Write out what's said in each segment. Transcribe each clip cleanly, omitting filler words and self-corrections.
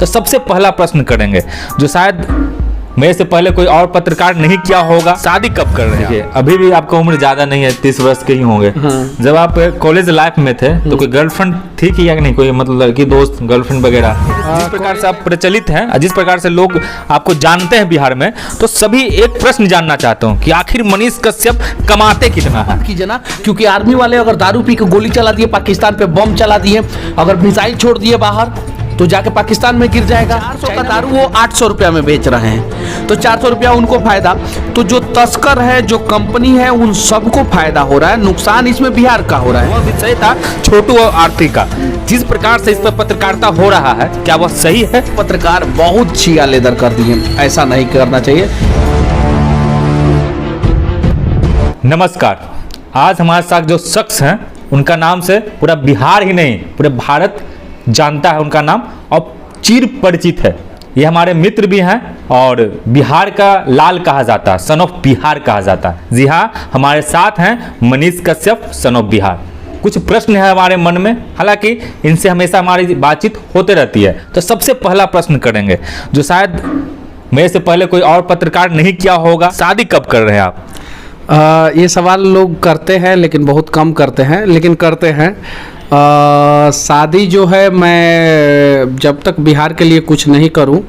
तो सबसे पहला प्रश्न करेंगे जो शायद मेरे से पहले कोई और पत्रकार नहीं किया होगा, शादी कब कर रहे हैं? अभी भी आपका उम्र ज्यादा नहीं है, 30 वर्ष के ही होंगे। जब आप कॉलेज लाइफ में थे तो कोई गर्लफ्रेंड थी कि या नहीं, कोई मतलब लड़की दोस्त गर्लफ्रेंड वगैरह? जिस प्रकार से आप प्रचलित हैं, जिस प्रकार से लोग आपको जानते हैं बिहार में, तो सभी एक प्रश्न जानना चाहता हूँ कि आखिर मनीष कश्यप कमाते कितना है? कीजिए ना, क्योंकि आर्मी वाले अगर दारू पी के गोली चला दिए, पाकिस्तान पे बम चला दिए, अगर मिसाइल छोड़ दिए बाहर, तो जाके पाकिस्तान में गिर जाएगा। 400 का दारू वो 800 रुपया में बेच रहे हैं, तो 400 रुपया उनको फायदा। तो जो तस्कर है, जो कंपनी है, उन सबको फायदा हो रहा है, नुकसान इसमें बिहार का हो रहा है। वह विषय था छोटू और आरती का। जिस प्रकार से इस पर पत्रकारिता हो रहा है, क्या वह सही है? पत्रकार बहुत छिया लेदर कर दिए, ऐसा नहीं करना चाहिए। नमस्कार, आज हमारे साथ जो शख्स हैं उनका नाम से पूरा बिहार ही नहीं पूरे भारत जानता है उनका नाम और चिर परिचित है। ये हमारे मित्र भी हैं और बिहार का लाल कहा जाता है, सन ऑफ बिहार कहा जाता है। जी हाँ, हमारे साथ हैं मनीष कश्यप, सन ऑफ बिहार। कुछ प्रश्न है हमारे मन में, हालांकि इनसे हमेशा हमारी बातचीत होते रहती है। तो सबसे पहला प्रश्न करेंगे जो शायद मेरे से पहले कोई और पत्रकार नहीं किया होगा, शादी कब कर रहे हैं आप? ये सवाल लोग करते हैं लेकिन बहुत कम करते हैं, लेकिन करते हैं। शादी जो है, मैं जब तक बिहार के लिए कुछ नहीं करूं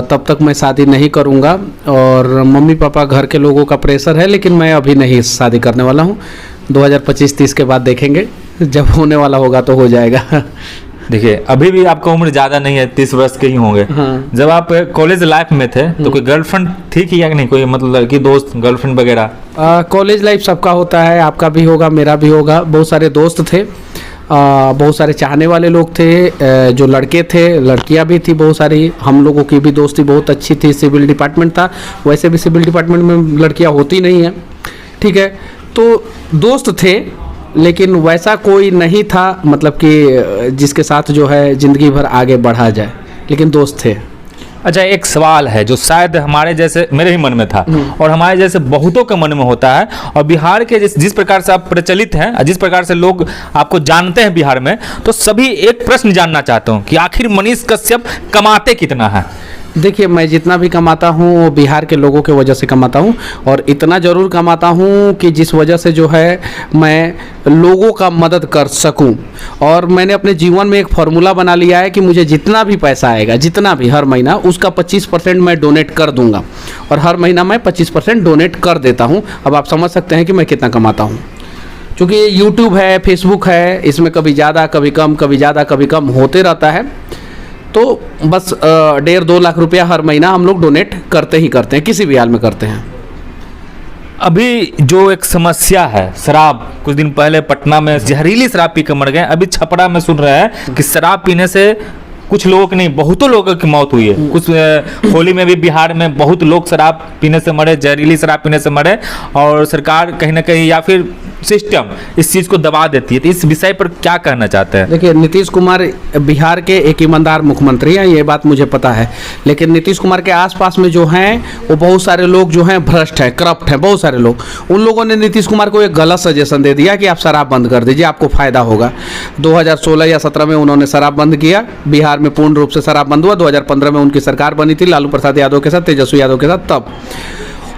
तब तक मैं शादी नहीं करूंगा। और मम्मी पापा घर के लोगों का प्रेशर है, लेकिन मैं अभी नहीं शादी करने वाला हूं। 2025-30 के बाद देखेंगे, जब होने वाला होगा तो हो जाएगा। देखिए, अभी भी आपका उम्र ज्यादा नहीं है, 30 वर्ष के ही होंगे। जब आप कॉलेज लाइफ में थे तो कोई गर्लफ्रेंड थी कि या नहीं, कोई मतलब लड़की दोस्त गर्लफ्रेंड वगैरह? कॉलेज लाइफ सबका होता है, आपका भी होगा, मेरा भी होगा। बहुत सारे दोस्त थे, बहुत सारे चाहने वाले लोग थे, जो लड़के थे, लड़कियां भी थी बहुत सारी। हम लोगों की भी दोस्ती बहुत अच्छी थी, सिविल डिपार्टमेंट था। वैसे भी सिविल डिपार्टमेंट में लड़कियां होती नहीं हैं, ठीक है। तो दोस्त थे, लेकिन वैसा कोई नहीं था मतलब कि जिसके साथ जो है ज़िंदगी भर आगे बढ़ा जाए, लेकिन दोस्त थे। अच्छा, एक सवाल है जो शायद हमारे जैसे मेरे ही मन में था और हमारे जैसे बहुतों के मन में होता है, और बिहार के जिस प्रकार से आप प्रचलित हैं, जिस प्रकार से लोग आपको जानते हैं बिहार में, तो सभी एक प्रश्न जानना चाहता हूँ कि आखिर मनीष कश्यप कमाते कितना है? देखिए, मैं जितना भी कमाता हूँ वो बिहार के लोगों के वजह से कमाता हूँ, और इतना ज़रूर कमाता हूँ कि जिस वजह से जो है मैं लोगों का मदद कर सकूँ। और मैंने अपने जीवन में एक फार्मूला बना लिया है कि मुझे जितना भी पैसा आएगा, जितना भी हर महीना, उसका 25% मैं डोनेट कर दूँगा, और हर महीना मैं 25% डोनेट कर देता हूँ। अब आप समझ सकते हैं कि मैं कितना कमाता हूँ। चूँकि यूट्यूब है, फेसबुक है, इसमें कभी ज़्यादा कभी कम, कभी ज़्यादा कभी कम होते रहता है। तो बस 1.5-2 लाख रुपया हर महीना हम लोग डोनेट करते ही करते हैं, किसी भी हाल में करते हैं। अभी जो एक समस्या है शराब, कुछ दिन पहले पटना में जहरीली शराब पी कर मर गए। अभी छपरा में सुन रहे हैं कि शराब पीने से कुछ लोगों की नहीं, बहुतों लोगों की मौत हुई है। कुछ होली में भी बिहार में बहुत लोग शराब पीने से मरे, जहरीली शराब पीने से मरे, और सरकार कहीं ना कहीं या फिर सिस्टम इस चीज़ को दबा देती है। तो इस विषय पर क्या कहना चाहते हैं? देखिए, नीतीश कुमार बिहार के एक ईमानदार मुख्यमंत्री हैं, ये बात मुझे पता है। लेकिन नीतीश कुमार के आसपास में जो हैं वो बहुत सारे लोग जो हैं भ्रष्ट हैं, करप्ट हैं, बहुत सारे लोग। उन लोगों ने नीतीश कुमार को एक गलत सजेशन दे दिया कि आप शराब बंद कर दीजिए, आपको फ़ायदा होगा। 2016 या 17 में उन्होंने शराब बंद किया, बिहार में पूर्ण रूप से शराब बंद हुआ। 2015 में उनकी सरकार बनी थी लालू प्रसाद यादव के साथ, तेजस्वी यादव के साथ। तब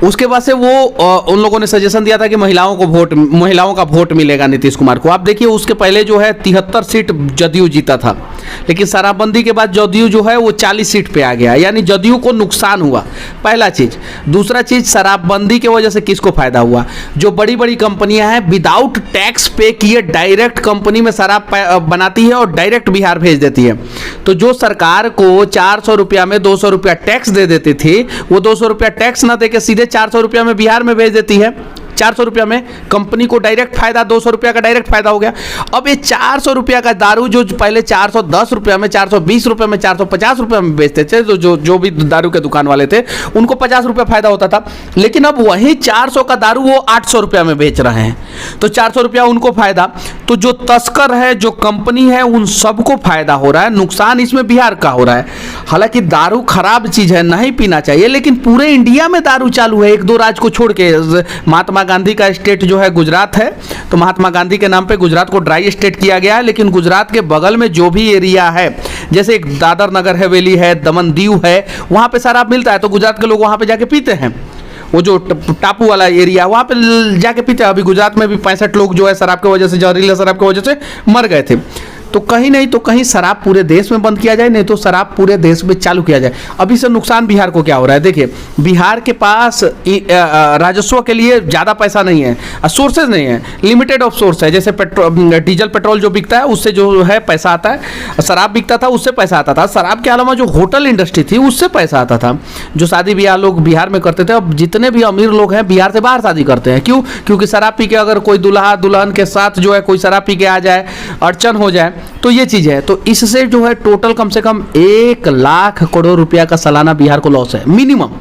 उसके बाद से वो उन लोगों ने सजेशन दिया था कि महिलाओं का वोट मिलेगा नीतीश कुमार को। आप देखिए, उसके पहले जो है 73 सीट जदयू जीता था, लेकिन शराबबंदी के बाद जदयू जो है वो 40 सीट पे आ गया, यानी जदयू को नुकसान हुआ, पहला चीज़। दूसरा चीज़, शराबबंदी की वजह से किसको फायदा हुआ? जो बड़ी बड़ी कंपनियां हैं, विदाउट टैक्स पे किए डायरेक्ट कंपनी में शराब बनाती है और डायरेक्ट बिहार भेज देती है। तो जो सरकार को 400 रुपया में 200 रुपया टैक्स दे देती थी, वो 200 रुपया टैक्स ना देके सीधे 400 रुपया में बिहार में भेज देती है। 400 रुपया में कंपनी को डायरेक्ट फायदा, 200 रुपया का डायरेक्ट फायदा हो गया। अब ये 400 रुपया का दारू जो पहले 410 रुपया में, 420 रुपये में, 450 रुपये में बेचते थे, तो जो भी दारू के दुकान वाले थे उनको 50 रुपया फायदा होता था। लेकिन अब वही 400 का दारू वो 800 रुपया में बेच रहे हैं, तो 400 रुपया उनको फायदा। तो जो तस्कर है, जो कंपनी है, उन सबको फायदा हो रहा है, नुकसान इसमें बिहार का हो रहा है। हालांकि दारू खराब चीज है, नहीं पीना चाहिए, लेकिन पूरे इंडिया में दारू चालू है, 1-2 राज्य को छोड़ के। महात्मा गांधी का स्टेट जो है गुजरात है, तो महात्मा गांधी के नाम पे गुजरात को ड्राई स्टेट किया गया है। लेकिन गुजरात के बगल में जो भी एरिया है, जैसे एक दादर नगर हवेली है, दमन दीव है, वहाँ पे शराब मिलता है, तो गुजरात के लोग वहाँ पे जाके पीते हैं। वो जो टापू वाला एरिया है वहाँ पे जाके पीते हैं। अभी गुजरात में भी 65 लोग जो है शराब की वजह से, जहरीला शराब की वजह से मर गए थे। तो कहीं नहीं तो कहीं शराब पूरे देश में बंद किया जाए, नहीं तो शराब पूरे देश में चालू किया जाए। अभी से नुकसान बिहार को क्या हो रहा है, देखिए बिहार के पास राजस्व के लिए ज़्यादा पैसा नहीं है, सोर्सेज नहीं है, लिमिटेड ऑफ सोर्स है। जैसे डीजल पेट्रोल जो बिकता है उससे जो है पैसा आता है, शराब बिकता था उससे पैसा आता था, शराब के अलावा जो होटल इंडस्ट्री थी उससे पैसा आता था, जो शादी ब्याह लोग बिहार में करते थे। अब जितने भी अमीर लोग हैं बिहार से बाहर शादी करते हैं, क्यों? क्योंकि शराब पी के अगर कोई दूल्हा दुल्हन के साथ जो है कोई शराब पी के आ जाए, अड़चन हो जाए, तो ये चीज़ है। तो इससे जो है टोटल कम से कम 1 लाख करोड़ रुपया का सालाना बिहार को लॉस है मिनिमम,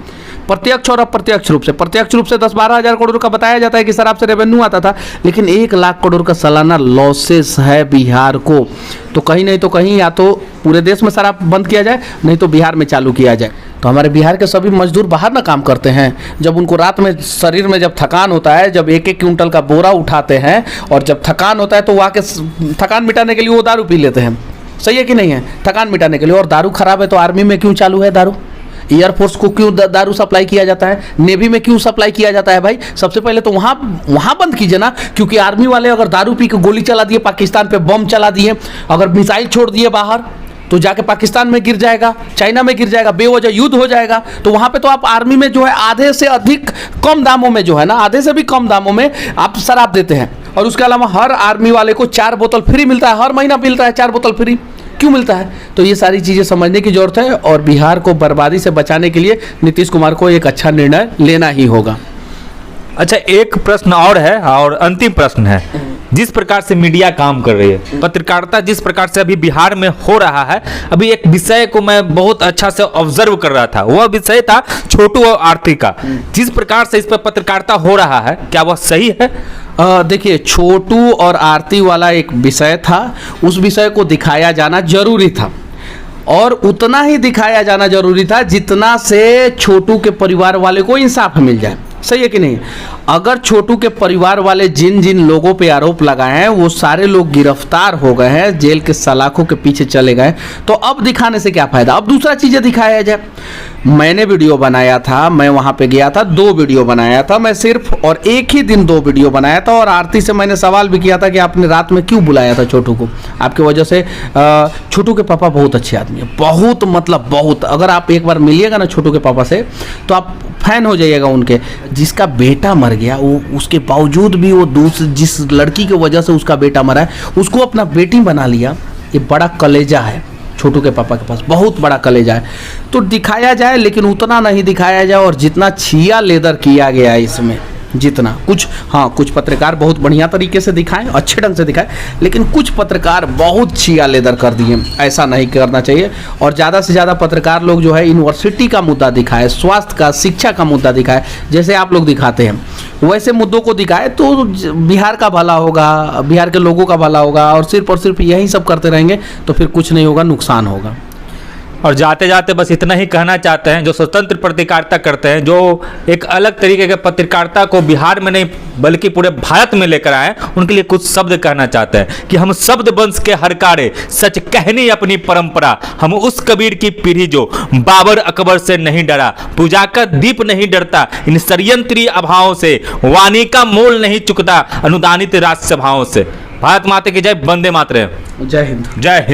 प्रत्यक्ष और अप्रत्यक्ष रूप से। प्रत्यक्ष रूप से 10-12 हज़ार करोड़ का बताया जाता है कि शराब से रेवेन्यू आता था, लेकिन 1 लाख करोड़ का सालाना लॉसेस है बिहार को। तो कहीं नहीं तो कहीं या तो पूरे देश में शराब बंद किया जाए, नहीं तो बिहार में चालू किया जाए। तो हमारे बिहार के सभी मजदूर बाहर ना काम करते हैं, जब उनको रात में शरीर में जब थकान होता है, जब 1-1 क्विंटल का बोरा उठाते हैं, और जब थकान होता है तो वहाँ के थकान मिटाने के लिए वो दारू पी लेते हैं। सही है कि नहीं है? थकान मिटाने के लिए। और दारू खराब है तो आर्मी में क्यों चालू है दारू? एयरफोर्स को क्यों दारू सप्लाई किया जाता है? नेवी में क्यों सप्लाई किया जाता है? भाई सबसे पहले तो वहाँ बंद कीजिए ना, क्योंकि आर्मी वाले अगर दारू पी के गोली चला दिए, पाकिस्तान पे बम चला दिए, अगर मिसाइल छोड़ दिए बाहर, तो जाके पाकिस्तान में गिर जाएगा, चाइना में गिर जाएगा, बेवजह युद्ध हो जाएगा। तो वहाँ पे तो आप आर्मी में जो है आधे से अधिक कम दामों में जो है ना, आधे से भी कम दामों में आप शराब देते हैं। और उसके अलावा हर आर्मी वाले को 4 बोतल फ्री मिलता है, हर महीना मिलता है 4 बोतल फ्री। क्यों मिलता है? तो ये सारी चीज़ें समझने की जरूरत है, और बिहार को बर्बादी से बचाने के लिए नीतीश कुमार को एक अच्छा निर्णय लेना ही होगा। अच्छा, एक प्रश्न और है, और अंतिम प्रश्न है। जिस प्रकार से मीडिया काम कर रही है, पत्रकारिता जिस प्रकार से अभी बिहार में हो रहा है, अभी एक विषय को मैं बहुत अच्छा से ऑब्जर्व कर रहा था, वह विषय था छोटू और आरती का। जिस प्रकार से इस पर पत्रकारिता हो रहा है, क्या वह सही है? देखिए, छोटू और आरती वाला एक विषय था, उस विषय को दिखाया जाना जरूरी था, और उतना ही दिखाया जाना जरूरी था जितना से छोटू के परिवार वाले को इंसाफ मिल जाए। सही है कि नहीं? अगर छोटू के परिवार वाले जिन जिन लोगों पे आरोप लगाए हैं वो सारे लोग गिरफ्तार हो गए हैं, जेल के सलाखों के पीछे चले गए, तो अब दिखाने से क्या फायदा? अब दूसरा चीजें दिखाया जाए। मैंने वीडियो बनाया था, मैं वहां पे गया था, 2 वीडियो बनाया था मैं सिर्फ, और एक ही दिन 2 वीडियो बनाया था। और आरती से मैंने सवाल भी किया था कि आपने रात में क्यों बुलाया था छोटू को? आपकी वजह से छोटू के पापा बहुत अच्छे आदमी है, बहुत, मतलब बहुत। अगर आप एक बार मिलिएगा ना छोटू के पापा से तो आप फैन हो जाइएगा उनके। जिसका बेटा मर गया, वो उसके बावजूद भी वो जिस लड़की की वजह से उसका बेटा मरा है उसको अपना बेटी बना लिया। ये बड़ा कलेजा है छोटू के पापा के पास, बहुत बड़ा कलेजा है। तो दिखाया जाए, लेकिन उतना नहीं दिखाया जाए, और जितना छिया लेदर किया गया है इसमें, जितना कुछ, हाँ कुछ पत्रकार बहुत बढ़िया तरीके से दिखाएं, अच्छे ढंग से दिखाएं, लेकिन कुछ पत्रकार बहुत छिया लेदर कर दिए। ऐसा नहीं करना चाहिए। और ज़्यादा से ज़्यादा पत्रकार लोग जो है यूनिवर्सिटी का मुद्दा दिखाए, स्वास्थ्य का, शिक्षा का मुद्दा दिखाए, जैसे आप लोग दिखाते हैं वैसे मुद्दों को दिखाए, तो बिहार का भला होगा, बिहार के लोगों का भला होगा। और सिर्फ यही सब करते रहेंगे तो फिर कुछ नहीं होगा, नुकसान होगा। और जाते जाते बस इतना ही कहना चाहते हैं, जो स्वतंत्र पत्रकारिता करते हैं, जो एक अलग तरीके के पत्रकारिता को बिहार में नहीं बल्कि पूरे भारत में लेकर आए, उनके लिए कुछ शब्द कहना चाहते हैं कि हम शब्द वंश के हरकारे, सच कहनी अपनी परंपरा, हम उस कबीर की पीढ़ी जो बाबर अकबर से नहीं डरा, पूजा का दीप नहीं डरता, इन षड्यंत्री अभावों से, वाणी का मोल नहीं चुकता अनुदानित राजसभाओं से। भारत माता की जय, वंदे मातरम। जय हिंद। जय हिंद।